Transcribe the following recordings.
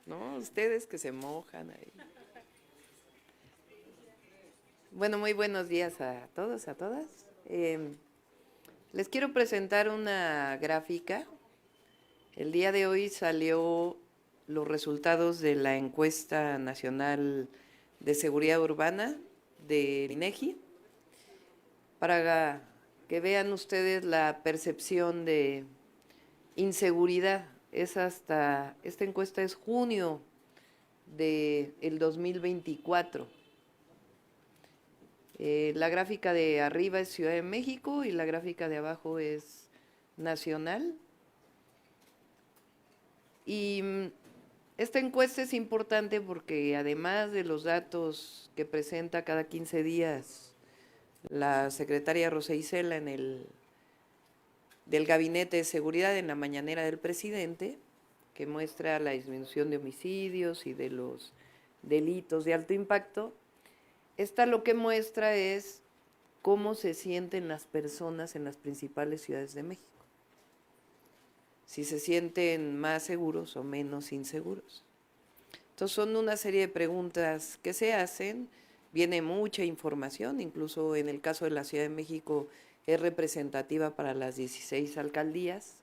¿no? Ustedes que se mojan ahí. Bueno, muy buenos días a todos, a todas. Les quiero presentar una gráfica. El día de hoy salió los resultados de la encuesta nacional de seguridad urbana de INEGI para que vean ustedes la percepción de inseguridad. Esta encuesta es junio del 2024. La gráfica de arriba es Ciudad de México y la gráfica de abajo es nacional. Y esta encuesta es importante porque además de los datos que presenta cada 15 días la secretaria Rosa Isela del Gabinete de Seguridad en la mañanera del presidente, que muestra la disminución de homicidios y de los delitos de alto impacto, esta lo que muestra es cómo se sienten las personas en las principales ciudades de México. Si se sienten más seguros o menos inseguros. Entonces son una serie de preguntas que se hacen, viene mucha información, incluso en el caso de la Ciudad de México es representativa para las 16 alcaldías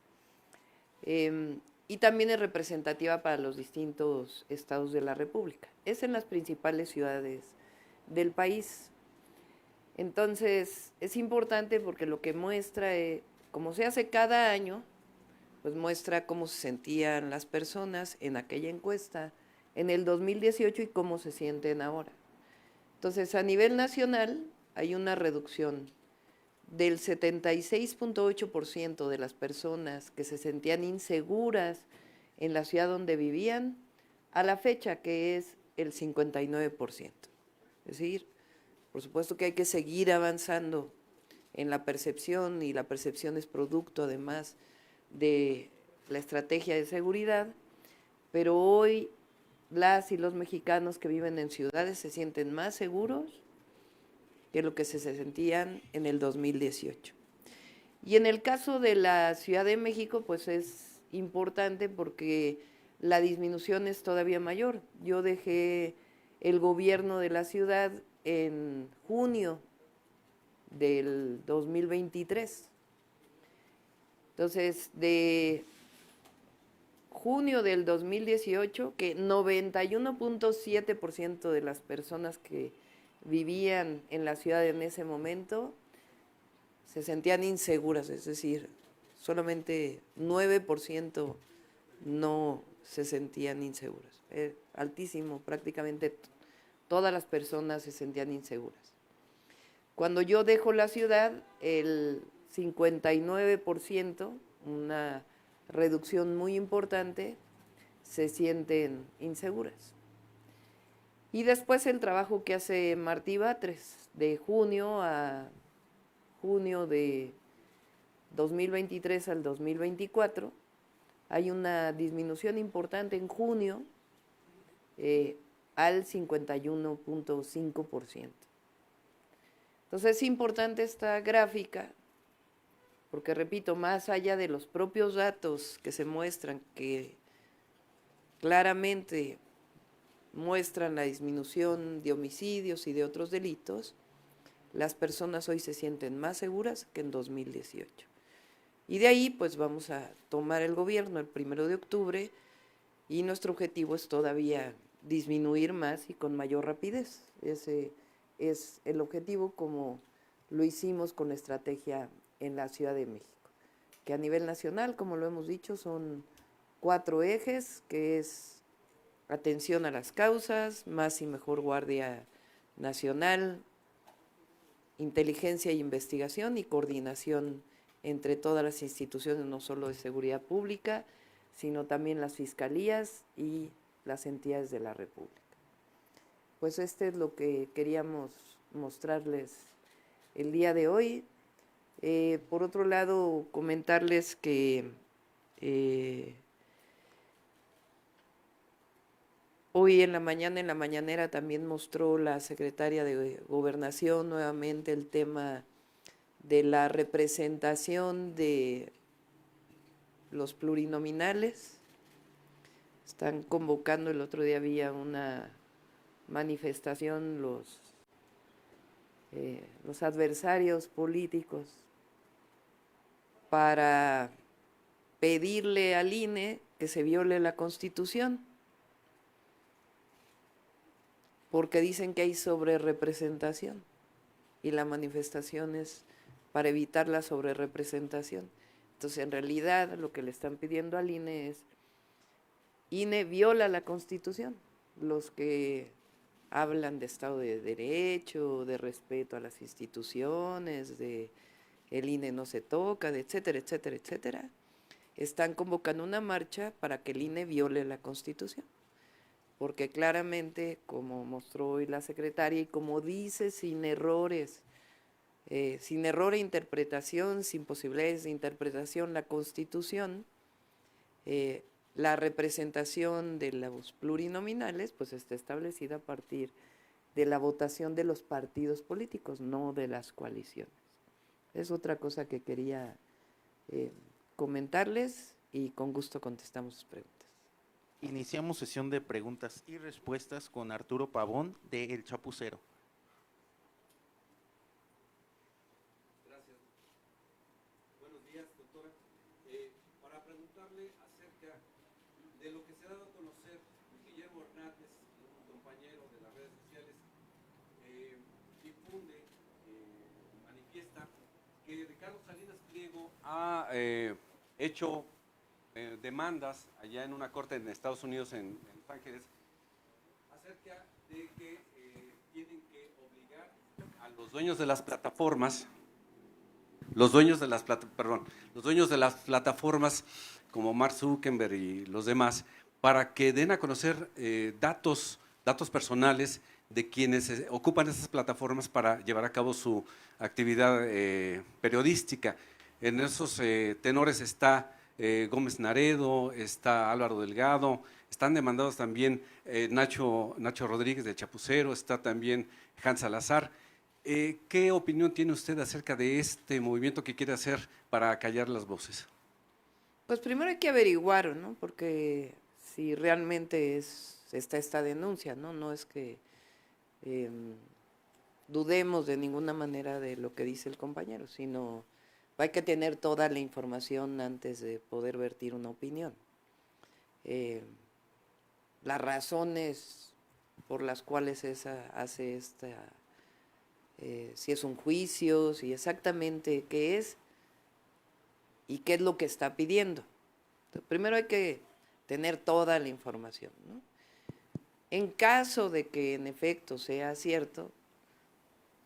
y también es representativa para los distintos estados de la República. Es en las principales ciudades del país. Entonces es importante porque lo que muestra, como se hace cada año, pues muestra cómo se sentían las personas en aquella encuesta en el 2018 y cómo se sienten ahora. Entonces, a nivel nacional hay una reducción del 76.8% de las personas que se sentían inseguras en la ciudad donde vivían a la fecha, que es el 59%. Es decir, por supuesto que hay que seguir avanzando en la percepción, y la percepción es producto además de la estrategia de seguridad, pero hoy las y los mexicanos que viven en ciudades se sienten más seguros que lo que se sentían en el 2018. Y en el caso de la Ciudad de México, pues es importante porque la disminución es todavía mayor. Yo dejé el gobierno de la ciudad en junio del 2023. Entonces, de junio del 2018, que 91.7% de las personas que vivían en la ciudad en ese momento se sentían inseguras, es decir, solamente 9% no se sentían inseguras. Altísimo, prácticamente todas las personas se sentían inseguras. Cuando yo dejo la ciudad, el 59%, una reducción muy importante, se sienten inseguras. Y después el trabajo que hace Martí Batres, de junio a junio de 2023 al 2024, hay una disminución importante en junio al 51.5%. Entonces es importante esta gráfica porque, repito, más allá de los propios datos que se muestran, que claramente muestran la disminución de homicidios y de otros delitos, las personas hoy se sienten más seguras que en 2018. Y de ahí pues vamos a tomar el gobierno el 1 de octubre y nuestro objetivo es todavía disminuir más y con mayor rapidez. Ese es el objetivo, como lo hicimos con la estrategia en la Ciudad de México, que a nivel nacional, como lo hemos dicho, son 4 ejes, que es atención a las causas, más y mejor guardia nacional, inteligencia e investigación y coordinación entre todas las instituciones, no solo de seguridad pública, sino también las fiscalías y las entidades de la República. Pues este es lo que queríamos mostrarles el día de hoy. Por otro lado, comentarles que hoy en la mañanera también mostró la secretaria de Gobernación nuevamente el tema de la representación de los plurinominales. Están convocando, el otro día había una manifestación los adversarios políticos para pedirle al INE que se viole la Constitución, porque dicen que hay sobrerepresentación y la manifestación es para evitar la sobrerepresentación. Entonces, en realidad, lo que le están pidiendo al INE es: INE viola la Constitución. Los que hablan de Estado de Derecho, de respeto a las instituciones, de el INE no se toca, de etcétera, etcétera, etcétera, están convocando una marcha para que el INE viole la Constitución. Porque claramente, como mostró hoy la secretaria y como dice, sin errores, sin error de interpretación, sin posibilidades de interpretación, la Constitución, la representación de los plurinominales pues está establecida a partir de la votación de los partidos políticos, no de las coaliciones. Es otra cosa que quería comentarles y con gusto contestamos sus preguntas. Iniciamos sesión de preguntas y respuestas con Arturo Pavón de El Chapucero. Gracias. Buenos días, doctora. Para preguntarle acerca de lo que se ha dado a conocer, Guillermo Hernández, un compañero de las redes sociales, difunde, manifiesta que Ricardo Salinas Pliego ha hecho demandas allá en una corte en Estados Unidos, en Los Ángeles, acerca de que tienen que obligar a los dueños de las plataformas, los dueños de las plataformas como Mark Zuckerberg y los demás, para que den a conocer datos personales de quienes ocupan esas plataformas para llevar a cabo su actividad periodística. En esos tenores está Gómez Naredo, está Álvaro Delgado, están demandados también Nacho Rodríguez del Chapucero, está también Hans Salazar. ¿Qué opinión tiene usted acerca de este movimiento que quiere hacer para callar las voces? Pues primero hay que averiguar, ¿no? Porque si realmente está esta denuncia, ¿no? No es que dudemos de ninguna manera de lo que dice el compañero, sino hay que tener toda la información antes de poder vertir una opinión. Las razones por las cuales hace esta, si es un juicio, si exactamente qué es y qué es lo que está pidiendo. Entonces, primero hay que tener toda la información, ¿no? En caso de que en efecto sea cierto,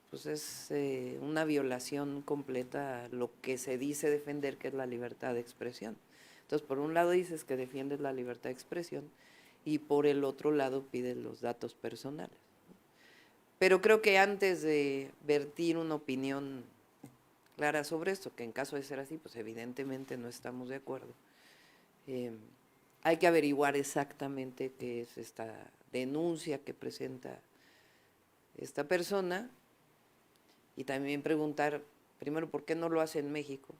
pues es una violación completa a lo que se dice defender, que es la libertad de expresión. Entonces, por un lado dices que defiendes la libertad de expresión y por el otro lado pides los datos personales. Pero creo que antes de vertir una opinión clara sobre esto, que en caso de ser así, pues evidentemente no estamos de acuerdo, hay que averiguar exactamente qué es esta denuncia que presenta esta persona y también preguntar, primero, ¿por qué no lo hace en México?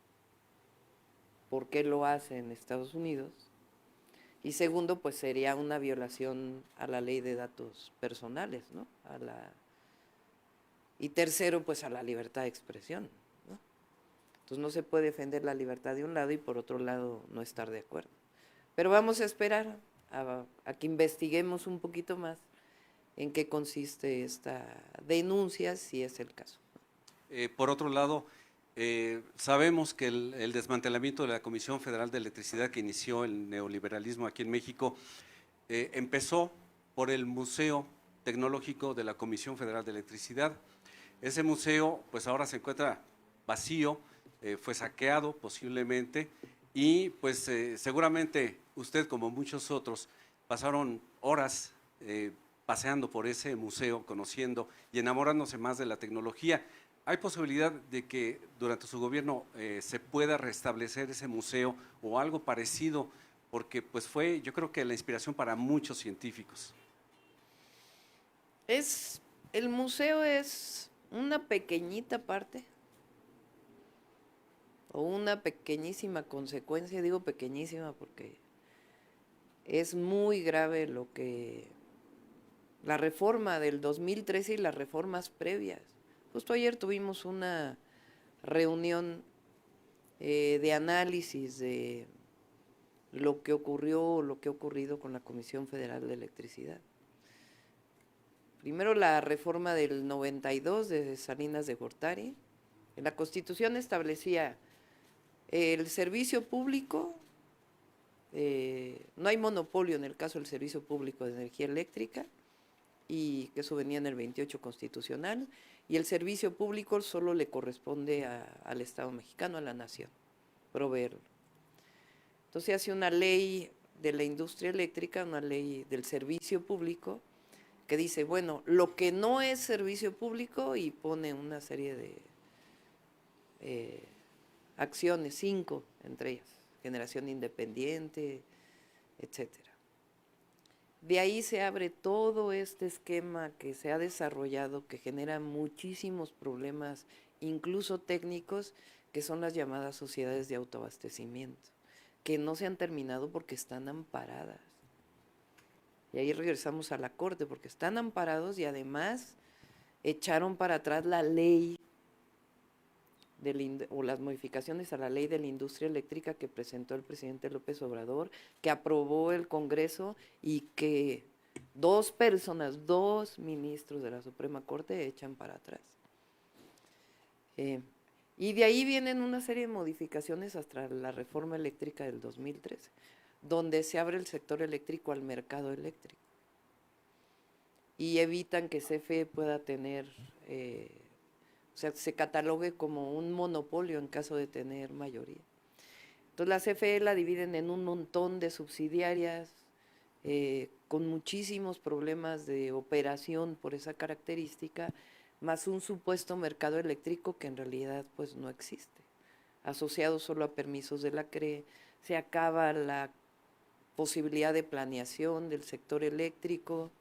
¿Por qué lo hace en Estados Unidos? Y segundo, pues sería una violación a la ley de datos personales, ¿no? Y tercero, pues a la libertad de expresión, ¿no? Entonces no se puede defender la libertad de un lado y por otro lado no estar de acuerdo. Pero vamos a esperar a que investiguemos un poquito más en qué consiste esta denuncia, si es el caso. Por otro lado, sabemos que el desmantelamiento de la Comisión Federal de Electricidad que inició el neoliberalismo aquí en México empezó por el Museo Tecnológico de la Comisión Federal de Electricidad. Ese museo pues ahora se encuentra vacío, fue saqueado posiblemente y pues seguramente usted, como muchos otros, pasaron horas paseando por ese museo, conociendo y enamorándose más de la tecnología. ¿Hay posibilidad de que durante su gobierno se pueda restablecer ese museo o algo parecido? Porque pues fue, yo creo que la inspiración para muchos científicos. El museo es una pequeñita parte o una pequeñísima consecuencia, digo pequeñísima porque es muy grave la reforma del 2013 y las reformas previas. Justo ayer tuvimos una reunión de análisis de lo que ocurrió, lo que ha ocurrido con la Comisión Federal de Electricidad. Primero la reforma del 92 de Salinas de Gortari. En la Constitución establecía el servicio público, no hay monopolio en el caso del servicio público de energía eléctrica, y que eso venía en el 28 constitucional, y el servicio público solo le corresponde al Estado mexicano, a la nación, proveerlo. Entonces hace una ley de la industria eléctrica, una ley del servicio público, que dice, bueno, lo que no es servicio público, y pone una serie de acciones, 5 entre ellas, generación independiente, etcétera. De ahí se abre todo este esquema que se ha desarrollado, que genera muchísimos problemas, incluso técnicos, que son las llamadas sociedades de autoabastecimiento, que no se han terminado porque están amparadas. Y ahí regresamos a la Corte, porque están amparados y además echaron para atrás la ley o las modificaciones a la ley de la industria eléctrica que presentó el presidente López Obrador, que aprobó el Congreso y que 2 ministros de la Suprema Corte echan para atrás. Y de ahí vienen una serie de modificaciones hasta la reforma eléctrica del 2013, donde se abre el sector eléctrico al mercado eléctrico y evitan que CFE pueda tener, o sea, se catalogue como un monopolio en caso de tener mayoría. Entonces la CFE la dividen en un montón de subsidiarias con muchísimos problemas de operación por esa característica, más un supuesto mercado eléctrico que en realidad pues no existe, asociado solo a permisos de la CRE. Se acaba la posibilidad de planeación del sector eléctrico,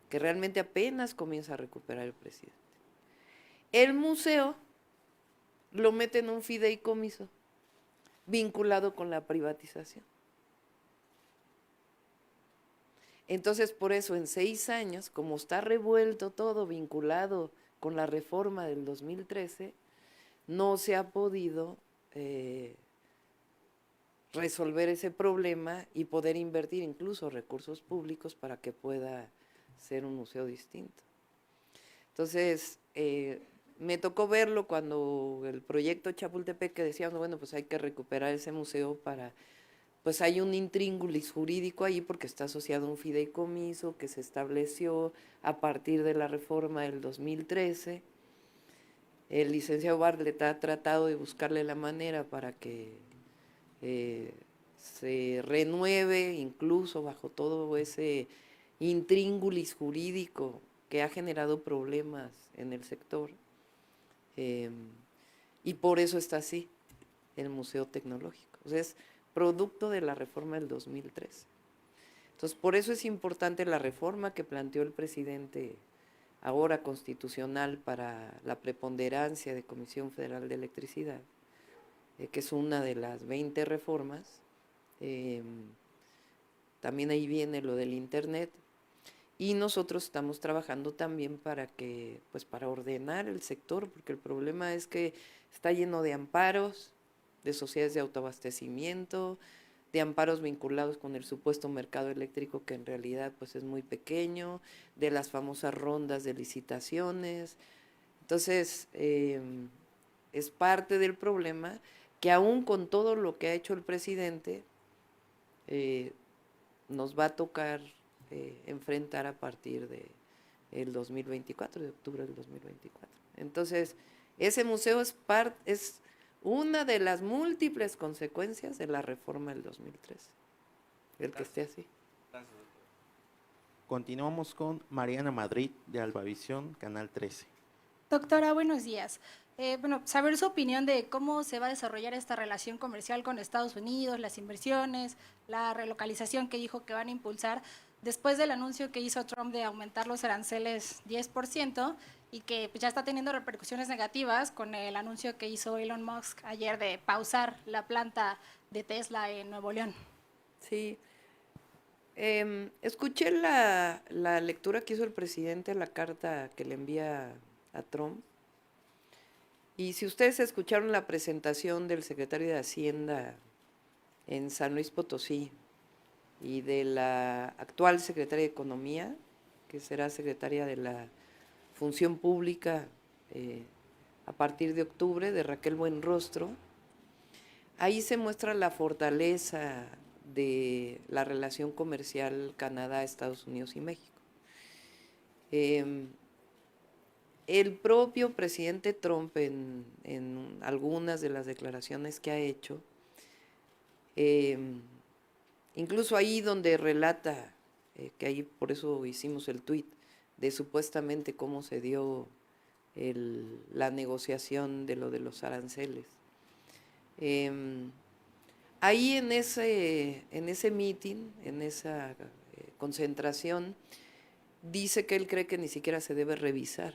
que realmente apenas comienza a recuperar el presidente. El museo lo mete en un fideicomiso vinculado con la privatización. Entonces, por eso en 6 años, como está revuelto todo vinculado con la reforma del 2013, no se ha podido resolver ese problema y poder invertir incluso recursos públicos para que pueda ser un museo distinto. Entonces, me tocó verlo cuando el proyecto Chapultepec, que decíamos, bueno, pues hay que recuperar ese museo para, pues hay un intríngulis jurídico ahí porque está asociado a un fideicomiso que se estableció a partir de la reforma del 2013. El licenciado Bartlett ha tratado de buscarle la manera para que se renueve, incluso bajo todo ese intríngulis jurídico que ha generado problemas en el sector. Y por eso está así el Museo Tecnológico. O sea, es producto de la reforma del 2013. Entonces, por eso es importante la reforma que planteó el presidente ahora constitucional para la preponderancia de Comisión Federal de Electricidad, que es una de las 20 reformas. También ahí viene lo del Internet. Y nosotros estamos trabajando también para que, pues para ordenar el sector, porque el problema es que está lleno de amparos, de sociedades de autoabastecimiento, de amparos vinculados con el supuesto mercado eléctrico que en realidad pues es muy pequeño, de las famosas rondas de licitaciones. Entonces, es parte del problema que aún con todo lo que ha hecho el presidente, nos va a tocar enfrentar a partir del 2024, de octubre del 2024. Entonces, ese museo es una de las múltiples consecuencias de la reforma del 2013, el que esté así. Continuamos con Mariana Madrid de Albavisión, Canal 13. Doctora, buenos días. Saber su opinión de cómo se va a desarrollar esta relación comercial con Estados Unidos, las inversiones, la relocalización que dijo que van a impulsar después del anuncio que hizo Trump de aumentar los aranceles 10% y que pues, ya está teniendo repercusiones negativas con el anuncio que hizo Elon Musk ayer de pausar la planta de Tesla en Nuevo León. Sí, Escuché la lectura que hizo el presidente, la carta que le envía a Trump. Y si ustedes escucharon la presentación del secretario de Hacienda en San Luis Potosí y de la actual secretaria de Economía, que será secretaria de la Función Pública a partir de octubre, de Raquel Buenrostro, ahí se muestra la fortaleza de la relación comercial Canadá, Estados Unidos y México. El propio presidente Trump en algunas de las declaraciones que ha hecho, incluso ahí donde relata, que ahí por eso hicimos el tuit, de supuestamente cómo se dio la negociación de lo de los aranceles. Ahí en ese meeting, en esa concentración, dice que él cree que ni siquiera se debe revisar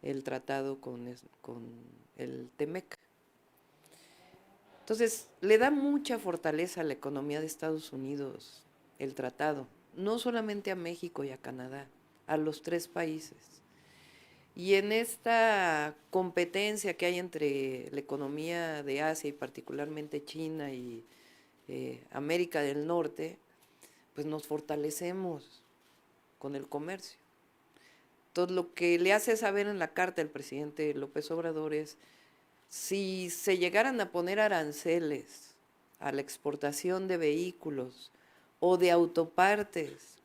el tratado con el TEMEC. Entonces, le da mucha fortaleza a la economía de Estados Unidos el tratado, no solamente a México y a Canadá, a los 3 países. Y en esta competencia que hay entre la economía de Asia y particularmente China y América del Norte, pues nos fortalecemos con el comercio. Entonces, lo que le hace saber en la carta el presidente López Obrador es, si se llegaran a poner aranceles a la exportación de vehículos o de autopartes,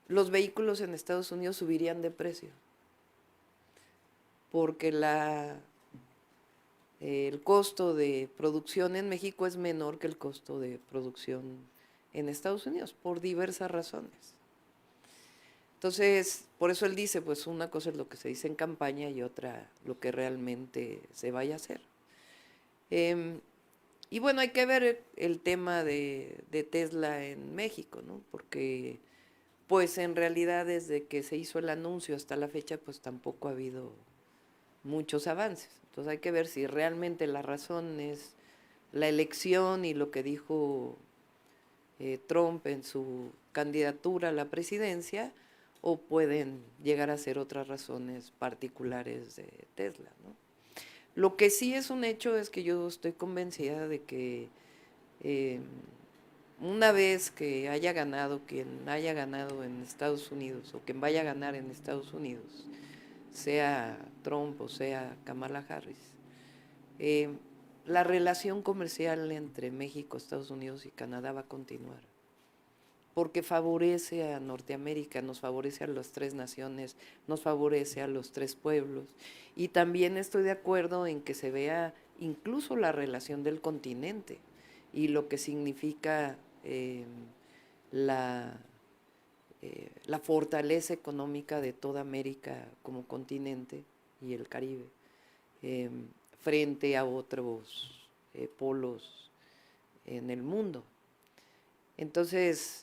los vehículos en Estados Unidos subirían de precio, porque el costo de producción en México es menor que el costo de producción en Estados Unidos, por diversas razones. Entonces, por eso él dice, pues una cosa es lo que se dice en campaña y otra lo que realmente se vaya a hacer. Y bueno, hay que ver el tema de Tesla en México, ¿no? Porque pues en realidad desde que se hizo el anuncio hasta la fecha, pues tampoco ha habido muchos avances. Entonces hay que ver si realmente la razón es la elección y lo que dijo Trump en su candidatura a la presidencia, o pueden llegar a ser otras razones particulares de Tesla, ¿no? Lo que sí es un hecho es que yo estoy convencida de que una vez que haya ganado quien haya ganado en Estados Unidos o quien vaya a ganar en Estados Unidos, sea Trump o sea Kamala Harris, la relación comercial entre México, Estados Unidos y Canadá va a continuar, porque favorece a Norteamérica, nos favorece a las 3 naciones, nos favorece a los 3 pueblos, y también estoy de acuerdo en que se vea incluso la relación del continente y lo que significa la fortaleza económica de toda América como continente y el Caribe frente a otros polos en el mundo. Entonces,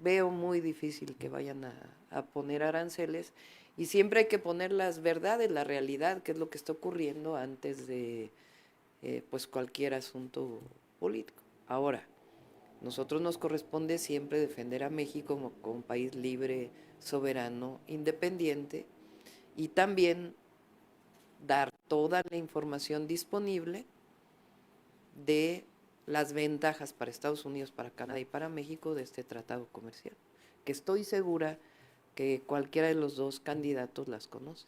veo muy difícil que vayan a poner aranceles, y siempre hay que poner las verdades, la realidad, que es lo que está ocurriendo antes de pues cualquier asunto político. Ahora, nosotros nos corresponde siempre defender a México como un país libre, soberano, independiente, y también dar toda la información disponible de las ventajas para Estados Unidos, para Canadá y para México de este tratado comercial, que estoy segura que cualquiera de los 2 candidatos las conoce.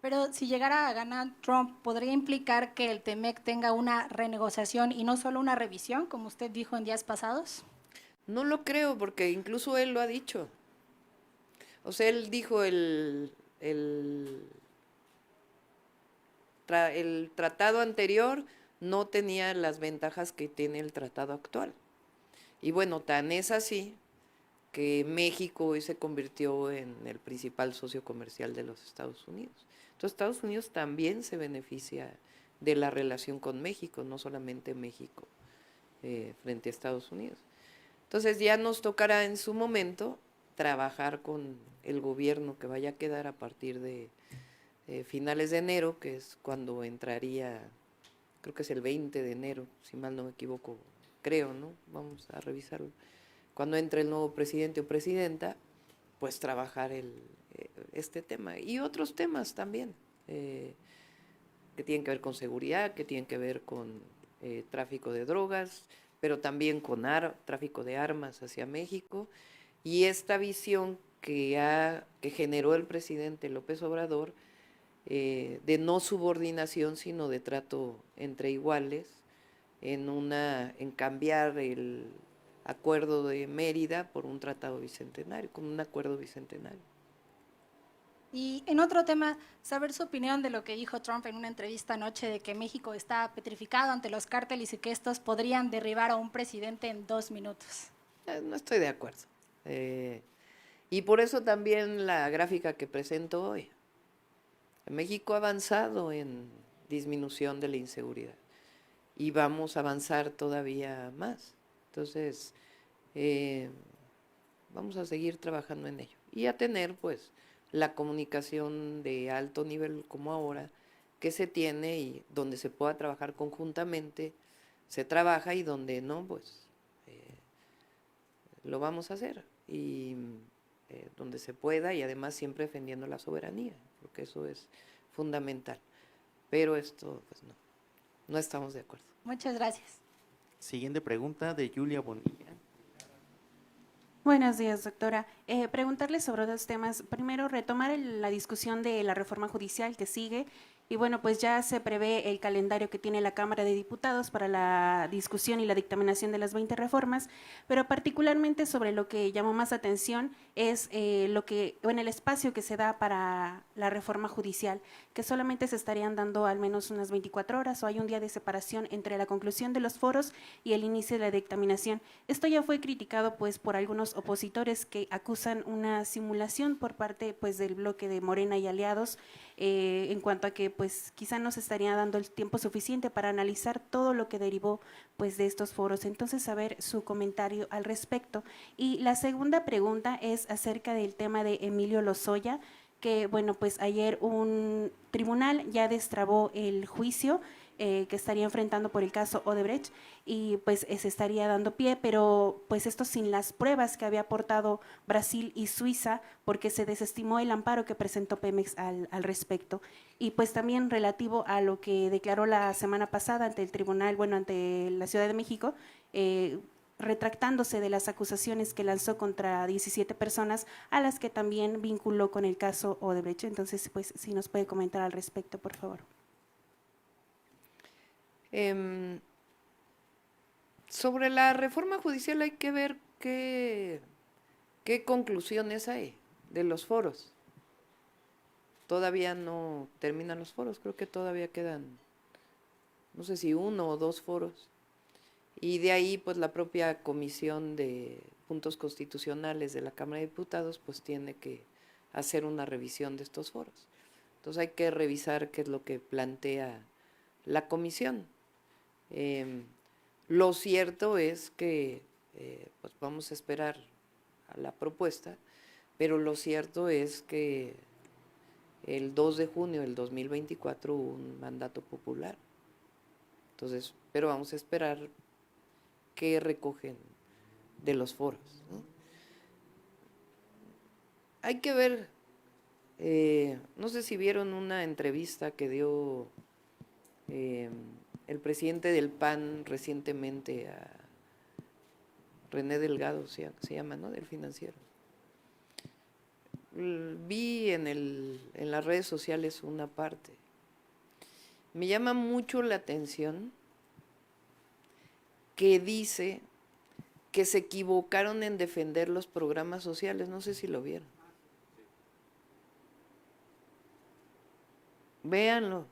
Pero si llegara a ganar Trump, ¿podría implicar que el TEMEC tenga una renegociación y no solo una revisión, como usted dijo en días pasados? No lo creo, porque incluso él lo ha dicho. O sea, él dijo el tratado anterior no tenía las ventajas que tiene el tratado actual. Y bueno, tan es así que México hoy se convirtió en el principal socio comercial de los Estados Unidos. Entonces, Estados Unidos también se beneficia de la relación con México, no solamente México frente a Estados Unidos. Entonces, ya nos tocará en su momento trabajar con el gobierno que vaya a quedar a partir de finales de enero, que es cuando entraría, creo que es el 20 de enero, si mal no me equivoco, creo, ¿no? Vamos a revisarlo. cuando entre el nuevo presidente o presidenta, pues trabajar este tema y otros temas también, que tienen que ver con seguridad, que tienen que ver con tráfico de drogas, pero también con tráfico de armas hacia México, y esta visión que generó el presidente López Obrador, de no subordinación, sino de trato entre iguales, en cambiar el acuerdo de Mérida por un tratado bicentenario, con un acuerdo bicentenario. Y en otro tema, saber su opinión de lo que dijo Trump en una entrevista anoche de que México está petrificado ante los cárteles y que estos podrían derribar a un presidente en 2 minutos. No estoy de acuerdo. Y por eso también la gráfica que presento hoy. México ha avanzado en disminución de la inseguridad y vamos a avanzar todavía más. Entonces, vamos a seguir trabajando en ello y a tener pues la comunicación de alto nivel como ahora que se tiene y donde se pueda trabajar conjuntamente, se trabaja, y donde no, pues lo vamos a hacer, y donde se pueda, y además siempre defendiendo la soberanía, porque eso es fundamental. Pero esto, pues no estamos de acuerdo. Muchas gracias. Siguiente pregunta de Julia Bonilla. Buenos días, doctora. Preguntarle sobre dos temas. Primero, retomar la discusión de la reforma judicial que sigue. Y bueno, pues ya se prevé el calendario que tiene la Cámara de Diputados para la discusión y la dictaminación de las 20 reformas, pero particularmente sobre lo que llamó más atención es el espacio que se da para la reforma judicial, que solamente se estarían dando al menos unas 24 horas o hay un día de separación entre la conclusión de los foros y el inicio de la dictaminación. Esto ya fue criticado pues por algunos opositores que acusan una simulación por parte pues del bloque de Morena y aliados, en cuanto a que pues quizá no se estaría dando el tiempo suficiente para analizar todo lo que derivó pues de estos foros. Entonces, saber su comentario al respecto. Y la segunda pregunta es acerca del tema de Emilio Lozoya, que bueno, pues ayer un tribunal ya destrabó el juicio que estaría enfrentando por el caso Odebrecht, y pues se estaría dando pie, pero pues esto sin las pruebas que había aportado Brasil y Suiza, porque se desestimó el amparo que presentó Pemex al respecto. Y pues también relativo a lo que declaró la semana pasada ante el tribunal, bueno, ante la Ciudad de México, retractándose de las acusaciones que lanzó contra 17 personas, a las que también vinculó con el caso Odebrecht. Entonces, pues, si nos puede comentar al respecto, por favor. Sobre la reforma judicial hay que ver qué conclusiones hay de los foros. Todavía no terminan los foros, creo que todavía quedan, no sé si 1 o 2 foros. Y de ahí, pues la propia Comisión de Puntos Constitucionales de la Cámara de Diputados, pues tiene que hacer una revisión de estos foros. Entonces hay que revisar qué es lo que plantea la comisión. Lo cierto es que pues vamos a esperar a la propuesta, pero lo cierto es que el 2 de junio del 2024 hubo un mandato popular. Entonces, pero vamos a esperar qué recogen de los foros, ¿no? Hay que ver, no sé si vieron una entrevista que dio el presidente del PAN recientemente a René Delgado, se llama, ¿no?, del Financiero. Vi en las redes sociales una parte. Me llama mucho la atención que dice que se equivocaron en defender los programas sociales. No sé si lo vieron. Véanlo.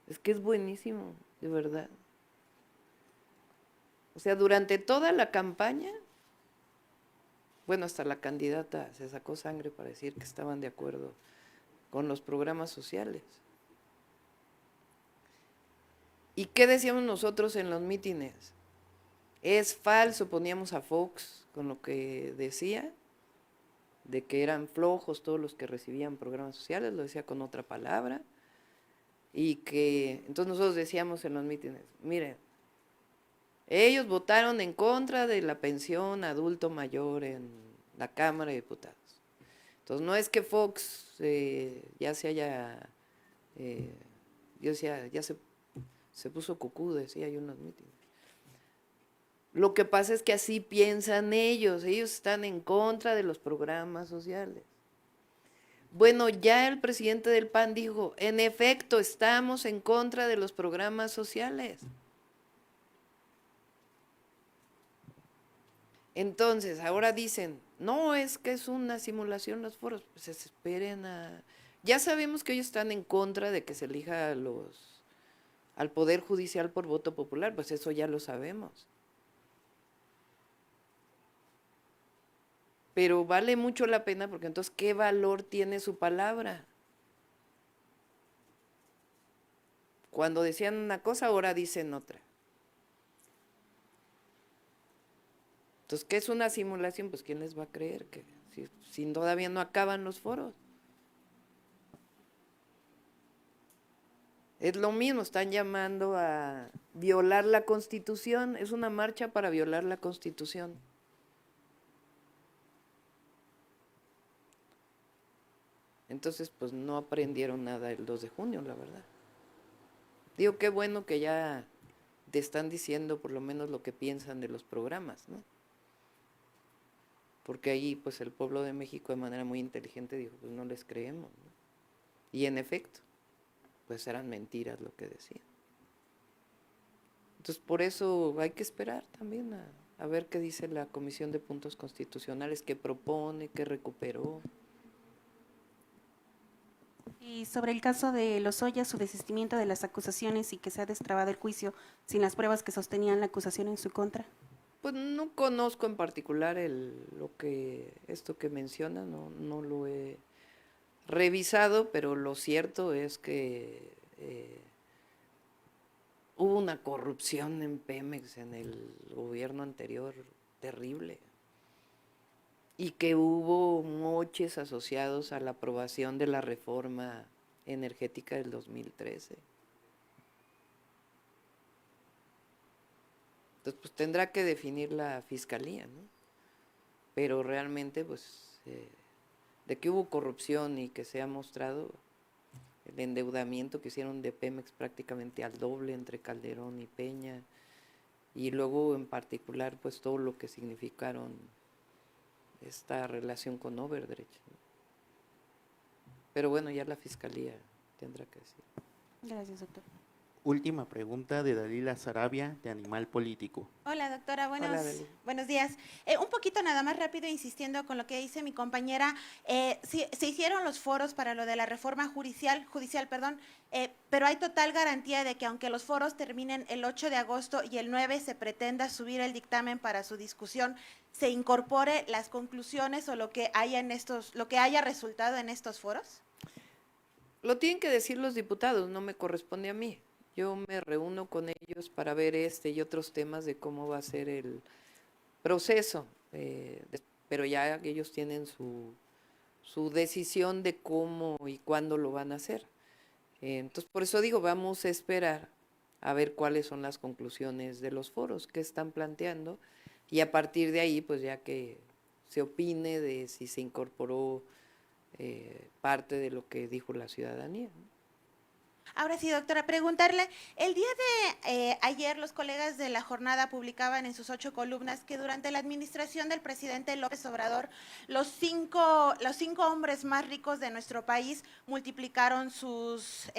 Es que es buenísimo, de verdad. O sea, durante toda la campaña, bueno, hasta la candidata se sacó sangre para decir que estaban de acuerdo con los programas sociales. ¿Y qué decíamos nosotros en los mítines? Es falso, poníamos a Fox con lo que decía, de que eran flojos todos los que recibían programas sociales, lo decía con otra palabra, y que entonces nosotros decíamos en los mítines, miren, Ellos votaron en contra de la pensión adulto mayor en la Cámara de Diputados. Entonces, no es que Fox ya se haya, yo decía, ya se puso cucú, decía, hay unos mítines. Lo que pasa es que así piensan ellos están en contra de los programas sociales. Bueno, ya el presidente del PAN dijo, en efecto, estamos en contra de los programas sociales. Entonces, ahora dicen, no, es que es una simulación los foros, pues se esperen a... Ya sabemos que ellos están en contra de que se elija al Poder Judicial por voto popular, pues eso ya lo sabemos. Pero vale mucho la pena porque entonces, ¿qué valor tiene su palabra? Cuando decían una cosa, ahora dicen otra. Entonces, ¿qué es una simulación? Pues, ¿quién les va a creer? Que si todavía no acaban los foros. Es lo mismo, están llamando a violar la Constitución, es una marcha para violar la Constitución. Entonces, pues no aprendieron nada el 2 de junio, la verdad. Digo, qué bueno que ya te están diciendo por lo menos lo que piensan de los programas, ¿no? Porque ahí, pues el pueblo de México de manera muy inteligente dijo, pues no les creemos, ¿no? Y en efecto, pues eran mentiras lo que decían. Entonces, por eso hay que esperar también a ver qué dice la Comisión de Puntos Constitucionales, qué propone, qué recuperó. Y sobre el caso de Lozoya, su desistimiento de las acusaciones y que se ha destrabado el juicio sin las pruebas que sostenían la acusación en su contra. Pues no conozco en particular esto que menciona, no lo he revisado, pero lo cierto es que hubo una corrupción en Pemex en el gobierno anterior terrible y que hubo moches asociados a la aprobación de la reforma energética del 2013. Entonces, pues tendrá que definir la fiscalía, ¿no? Pero realmente, pues, de que hubo corrupción y que se ha mostrado el endeudamiento que hicieron de Pemex prácticamente al doble entre Calderón y Peña, y luego en particular, pues, todo lo que significaron esta relación con Overdrecht, ¿no? Pero bueno, ya la fiscalía tendrá que decir. Gracias, doctor. Última pregunta de Dalila Sarabia, de Animal Político. Hola, doctora, Hola, Dalila. buenos días. Un poquito nada más rápido, insistiendo con lo que dice mi compañera, se hicieron los foros para lo de la reforma judicial, pero hay total garantía de que aunque los foros terminen el 8 de agosto y el 9 se pretenda subir el dictamen para su discusión, se incorpore las conclusiones o lo que haya resultado en estos foros. Lo tienen que decir los diputados, no me corresponde a mí. Yo me reúno con ellos para ver este y otros temas de cómo va a ser el proceso, pero ya ellos tienen su decisión de cómo y cuándo lo van a hacer. Entonces, por eso digo, vamos a esperar a ver cuáles son las conclusiones de los foros que están planteando y a partir de ahí, pues ya que se opine de si se incorporó parte de lo que dijo la ciudadanía, ¿no? Ahora sí, doctora, preguntarle, el día de ayer los colegas de La Jornada publicaban en sus 8 columnas que durante la administración del presidente López Obrador, los cinco hombres más ricos de nuestro país multiplicaron sus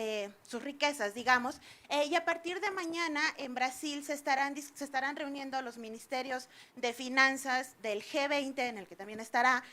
riquezas, digamos, y a partir de mañana en Brasil se estarán reuniendo los ministerios de finanzas del G20, en el que también estará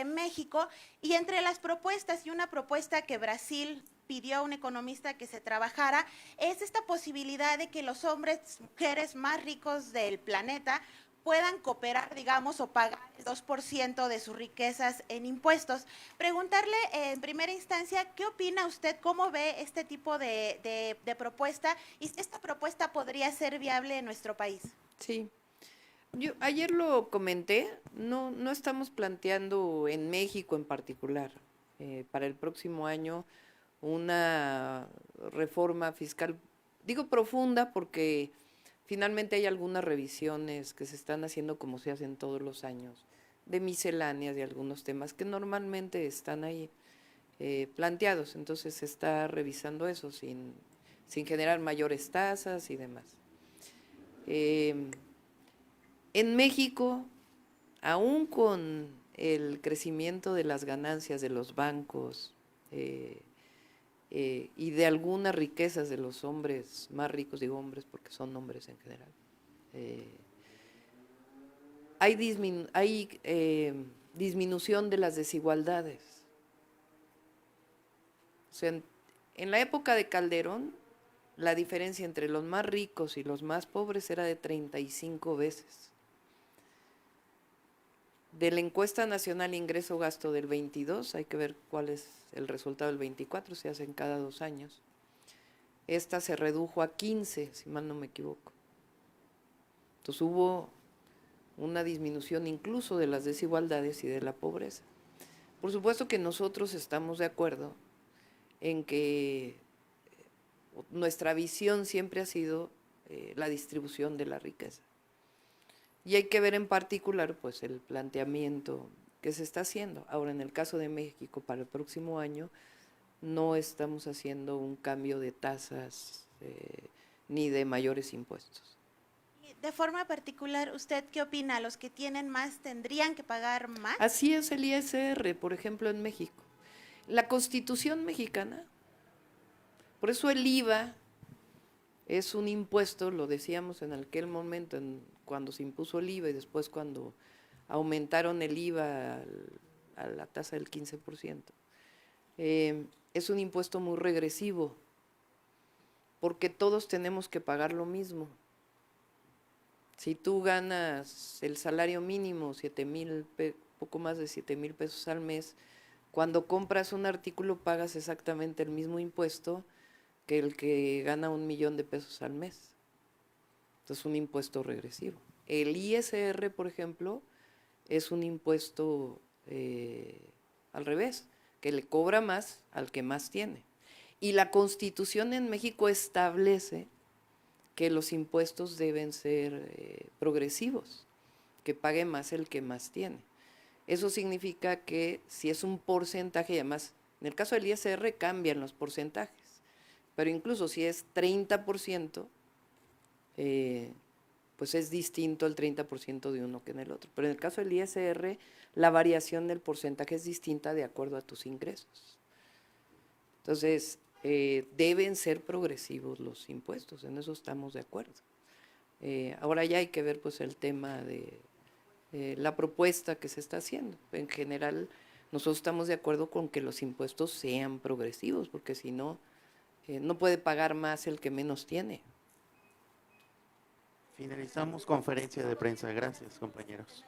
México, y entre las propuestas, y una propuesta que Brasil pidió a un economista que se trabajara, es esta posibilidad de que los hombres, mujeres más ricos del planeta puedan cooperar, digamos, o pagar el 2% de sus riquezas en impuestos. Preguntarle en primera instancia, ¿qué opina usted? ¿Cómo ve este tipo de propuesta? ¿Y si esta propuesta podría ser viable en nuestro país? Sí. Yo ayer lo comenté, no estamos planteando en México en particular, para el próximo año, una reforma fiscal, digo profunda porque Finalmente hay algunas revisiones que se están haciendo como se hacen todos los años, de misceláneas de algunos temas que normalmente están ahí planteados, entonces se está revisando eso sin generar mayores tasas y demás. En México, aún con el crecimiento de las ganancias de los bancos y de algunas riquezas de los hombres más ricos, digo hombres porque son hombres en general, hay disminución de las desigualdades. O sea, en la época de Calderón, la diferencia entre los más ricos y los más pobres era de 35 veces. De la encuesta nacional ingreso-gasto del 22, hay que ver cuál es el resultado del 24, se hacen cada 2 años. Esta se redujo a 15, si mal no me equivoco. Entonces hubo una disminución incluso de las desigualdades y de la pobreza. Por supuesto que nosotros estamos de acuerdo en que nuestra visión siempre ha sido la distribución de la riqueza. Y hay que ver en particular pues el planteamiento que se está haciendo. Ahora, en el caso de México, para el próximo año, no estamos haciendo un cambio de tasas ni de mayores impuestos. De forma particular, ¿usted qué opina? ¿Los que tienen más tendrían que pagar más? Así es el ISR, por ejemplo, en México. La Constitución mexicana, por eso el IVA es un impuesto, lo decíamos en aquel momento, cuando se impuso el IVA y después cuando aumentaron el IVA a la tasa del 15%. Es un impuesto muy regresivo, porque todos tenemos que pagar lo mismo. Si tú ganas el salario mínimo, poco más de 7,000 pesos al mes, cuando compras un artículo pagas exactamente el mismo impuesto que el que gana 1,000,000 de pesos al mes. Entonces, un impuesto regresivo. El ISR, por ejemplo, es un impuesto al revés, que le cobra más al que más tiene. Y la Constitución en México establece que los impuestos deben ser progresivos, que pague más el que más tiene. Eso significa que si es un porcentaje, y además en el caso del ISR cambian los porcentajes, pero incluso si es 30%, pues es distinto el 30% de uno que en el otro. Pero en el caso del ISR, la variación del porcentaje es distinta de acuerdo a tus ingresos. Entonces, deben ser progresivos los impuestos, en eso estamos de acuerdo. Ahora ya hay que ver pues el tema de la propuesta que se está haciendo. En general, nosotros estamos de acuerdo con que los impuestos sean progresivos, porque si no, no puede pagar más el que menos tiene. Finalizamos conferencia de prensa. Gracias, compañeros.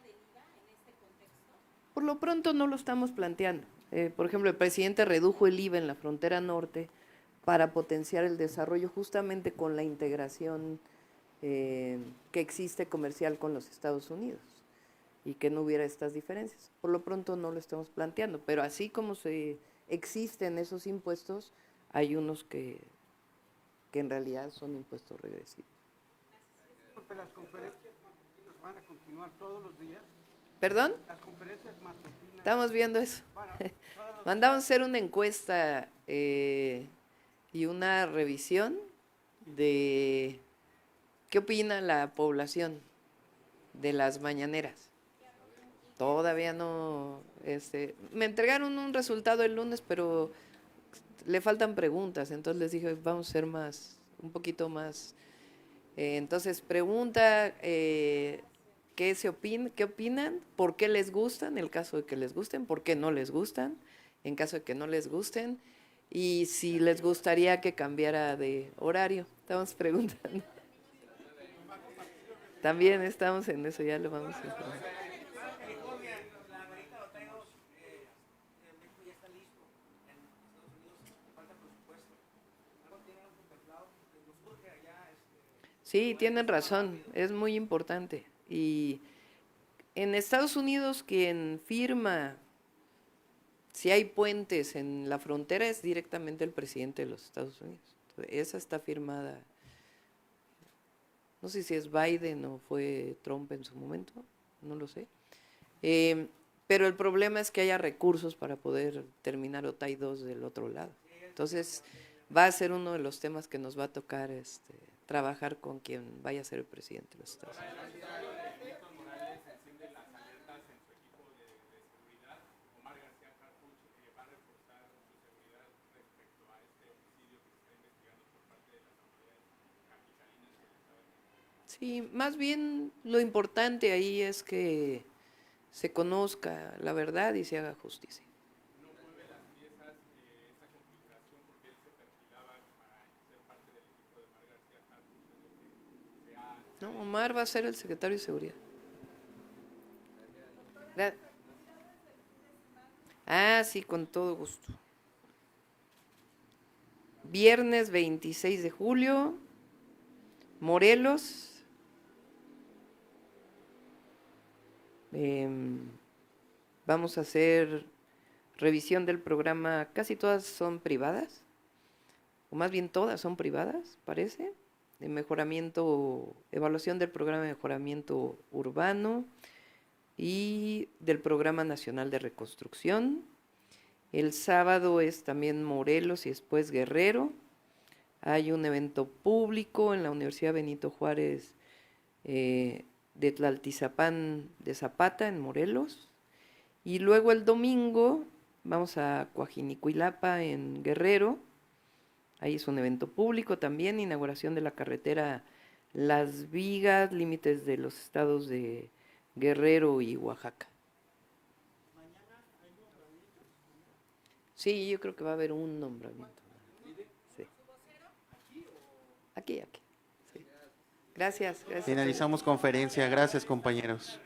Por lo pronto no lo estamos planteando. Por ejemplo, el presidente redujo el IVA en la frontera norte para potenciar el desarrollo justamente con la integración que existe comercial con los Estados Unidos y que no hubiera estas diferencias. Por lo pronto no lo estamos planteando, pero así como existen esos impuestos, hay unos que en realidad son impuestos regresivos. Las conferencias van a continuar todos los días. ¿Perdón? Las conferencias matutinas. Estamos viendo eso. Bueno, Mandamos a hacer una encuesta y una revisión de qué opina la población de las mañaneras. Todavía no, me entregaron un resultado el lunes, pero le faltan preguntas, entonces les dije, vamos a ser un poquito más. Entonces pregunta qué opinan, por qué les gustan, en el caso de que les gusten, por qué no les gustan, en caso de que no les gusten, y si les gustaría que cambiara de horario. Estamos preguntando. También estamos en eso, ya lo vamos a hacer. Sí, tienen razón, es muy importante. Y en Estados Unidos quien firma si hay puentes en la frontera es directamente el presidente de los Estados Unidos. Entonces, esa está firmada no sé si es Biden o fue Trump en su momento, no lo sé. Pero el problema es que haya recursos para poder terminar OTAI 2 del otro lado. Entonces, va a ser uno de los temas que nos va a tocar trabajar con quien vaya a ser el presidente de los Estados Unidos. Sí, más bien lo importante ahí es que se conozca la verdad y se haga justicia. No, Omar va a ser el secretario de Seguridad. Sí, con todo gusto. Viernes 26 de julio, Morelos. Vamos a hacer revisión del programa, casi todas son privadas, o más bien todas son privadas, parece, de mejoramiento, evaluación del programa de mejoramiento urbano y del Programa Nacional de Reconstrucción. El sábado es también Morelos y después Guerrero. Hay un evento público en la Universidad Benito Juárez de Tlaltizapán de Zapata, en Morelos. Y luego el domingo vamos a Coajinicuilapa, en Guerrero. Ahí es un evento público también, inauguración de la carretera Las Vigas, límites de los estados de Guerrero y Oaxaca. Sí, yo creo que va a haber un nombramiento. Sí. Aquí. Sí. Gracias. Finalizamos conferencia. Gracias, compañeros.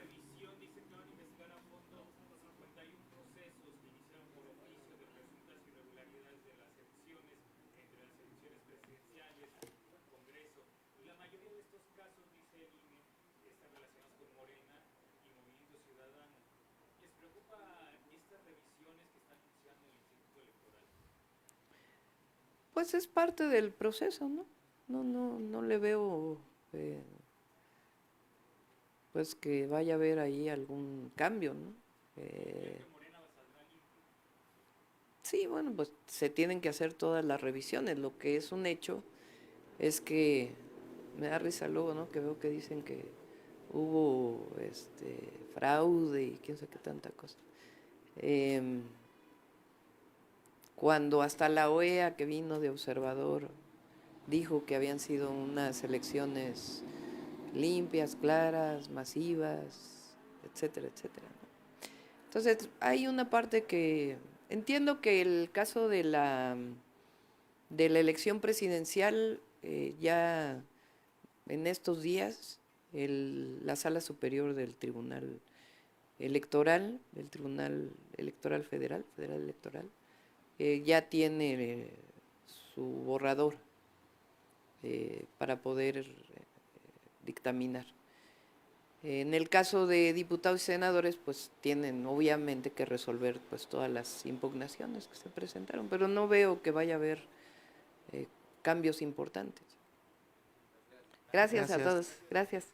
Pues es parte del proceso, ¿no? No le veo pues que vaya a haber ahí algún cambio, ¿no? Sí, bueno, pues se tienen que hacer todas las revisiones. Lo que es un hecho es que me da risa luego, ¿no? Que veo que dicen que hubo fraude y quién sabe qué tanta cosa. Cuando hasta la OEA, que vino de observador, dijo que habían sido unas elecciones limpias, claras, masivas, etcétera, etcétera, ¿no? Entonces, hay una parte que entiendo que el caso de la elección presidencial, ya en estos días, la Sala Superior del Tribunal Electoral, del Tribunal Electoral Federal Electoral, ya tiene su borrador para poder dictaminar. En el caso de diputados y senadores, pues tienen obviamente que resolver pues todas las impugnaciones que se presentaron, pero no veo que vaya a haber cambios importantes. Gracias a todos. Gracias.